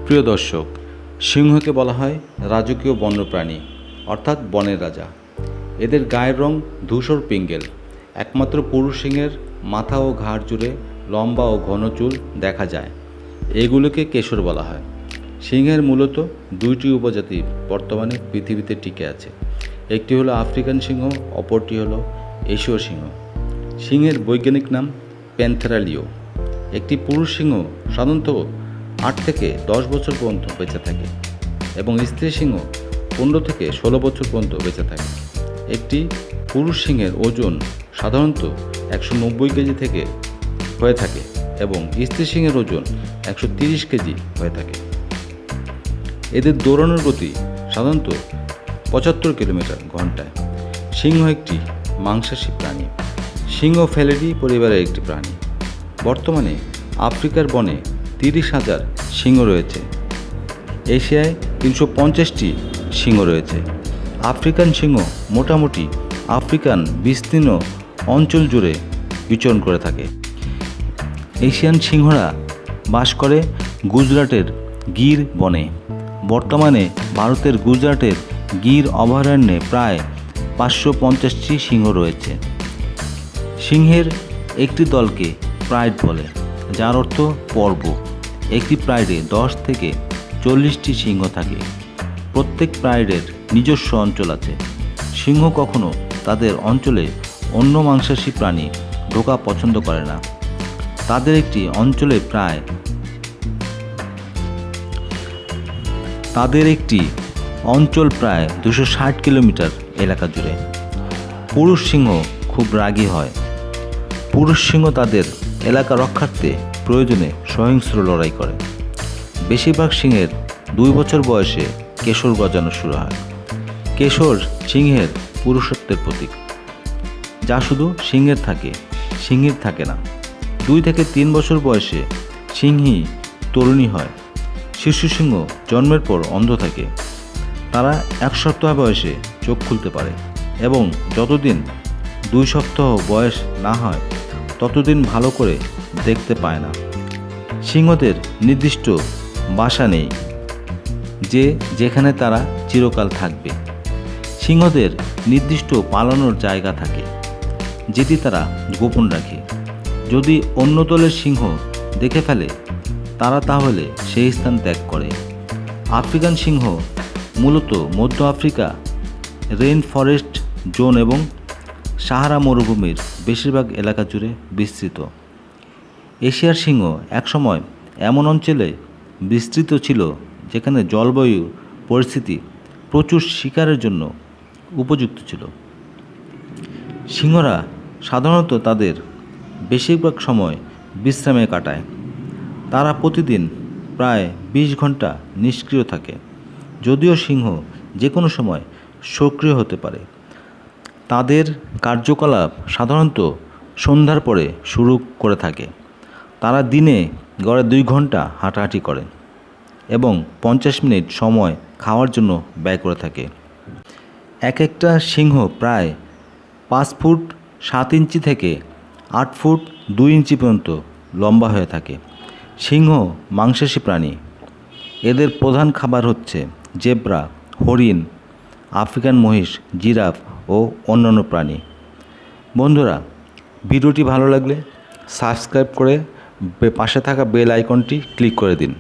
প্রিয় দর্শক, সিংহকে বলা হয় রাজকীয় বন্যপ্রাণী অর্থাৎ বনের রাজা। এদের গায়ের রং ধূসর পিঙ্গেল। একমাত্র পুরুষ সিংহের মাথা ও ঘাড় জুড়ে লম্বা ও ঘন চুল দেখা যায়। এগুলোকে কেশর বলা হয়। সিংহের মূলত দুইটি উপজাতি বর্তমানে পৃথিবীতে টিকে আছে। একটি হলো আফ্রিকান সিংহ, অপরটি হলো এশীয় সিংহ। সিংহের বৈজ্ঞানিক নাম প্যান্থেরা লিও। একটি পুরুষ সিংহ সাধারণত 8 থেকে 10 বছর পর্যন্ত বেঁচে থাকে এবং স্ত্রী সিংহ 15 থেকে 16 বছর পর্যন্ত বেঁচে থাকে। একটি পুরুষ সিংহের ওজন সাধারণত 190 কেজি থেকে হয়ে থাকে এবং স্ত্রী সিংহের ওজন 130 কেজি হয়ে থাকে। এদের দৌড়ানোর গতি সাধারণত 75 কিলোমিটার ঘন্টায়। সিংহ একটি মাংসাশী প্রাণী। সিংহ ফেলিডি পরিবারের একটি প্রাণী। বর্তমানে আফ্রিকার বনে 30,000 সিংহ রয়েছে। এশিয়ায় 350টি সিংহ রয়েছে। আফ্রিকান সিংহ মোটামুটি আফ্রিকান বিস্তীর্ণ অঞ্চল জুড়ে বিচরণ করে থাকে। এশিয়ান সিংহরা বাস করে গুজরাটের গির বনে। বর্তমানে ভারতের গুজরাটের গির অভয়ারণ্যে প্রায় 550টি সিংহ রয়েছে। সিংহের একটি দলকে প্রাইড বলে, যার অর্থ পর্ব। একটি প্রাইডে 10 থেকে 40টি সিংহ থাকে। প্রত্যেক প্রাইডের নিজস্ব অঞ্চল আছে। সিংহ কখনো তাদের অঞ্চলে অন্য মাংসাশী প্রাণী ঢোকা পছন্দ করে না। তাদের একটি অঞ্চল প্রায় 260 কিলোমিটার এলাকা জুড়ে। পুরুষ সিংহ খুব রাগী হয়। পুরুষ সিংহ তাদের এলাকা রক্ষার্থে প্রয়োজনে সহিংস্র লড়াই করে। বেশিরভাগ সিংহের 2 বছর বয়সে কেশর গজানো শুরু হয়। কেশর সিংহের পুরুষত্বের প্রতীক, যা শুধু সিংহের থাকে না। 2 থেকে 3 বছর বয়সে সিংহী তরুণী হয়। শিশু সিংহ জন্মের পর অন্ধ থাকে। তারা 1 সপ্তাহ বয়সে চোখ খুলতে পারে এবং যতদিন 2 সপ্তাহ বয়স না হয় ততদিন ভালো করে দেখতে পায় না। সিংহদের নির্দিষ্ট বাসা নেই যেখানে তারা চিরকাল থাকবে। সিংহদের নির্দিষ্ট পালানোর জায়গা থাকে, যেটি তারা গোপন রাখে। যদি অন্য দলের সিংহ দেখে ফেলে তারা তাহলে সেই স্থান ত্যাগ করে। আফ্রিকান সিংহ মূলত মধ্য আফ্রিকা, রেইন ফরেস্ট জোন এবং সাহারা মরুভূমির বেশিরভাগ এলাকা জুড়ে বিস্তৃত। এশিয়ার সিংহ একসময় এমন অঞ্চলে বিস্তৃত ছিল যেখানে জলবায়ু পরিস্থিতি প্রচুর শিকারের জন্য উপযুক্ত ছিল। সিংহরা সাধারণত তাদের বেশিরভাগ সময় বিশ্রামে কাটায়। তারা প্রতিদিন প্রায় 20 ঘন্টা নিষ্ক্রিয় থাকে, যদিও সিংহ যে কোনো সময় সক্রিয় হতে পারে। তাদের কার্যকলাপ সাধারণত সন্ধ্যার পরে শুরু করে থাকে। তারা দিনে গড়ে 2 ঘন্টা হাঁটাহাঁটি করে এবং 50 মিনিট সময় খাওয়ার জন্য ব্যয় করে থাকে। একটা সিংহ প্রায় 5 ফুট 7 ইঞ্চি থেকে 8 ফুট 2 ইঞ্চি পর্যন্ত লম্বা হয়ে থাকে। সিংহ মাংসাশী প্রাণী। এদের প্রধান খাবার হচ্ছে জেব্রা, হরিণ, আফ্রিকান মহিষ, জিরাফ ও অন্যান্য প্রাণী। বন্ধুরা, ভিডিওটি ভালো লাগলে সাবস্ক্রাইব করে পাশে থাকা বেল আইকনটি ক্লিক করে দিন।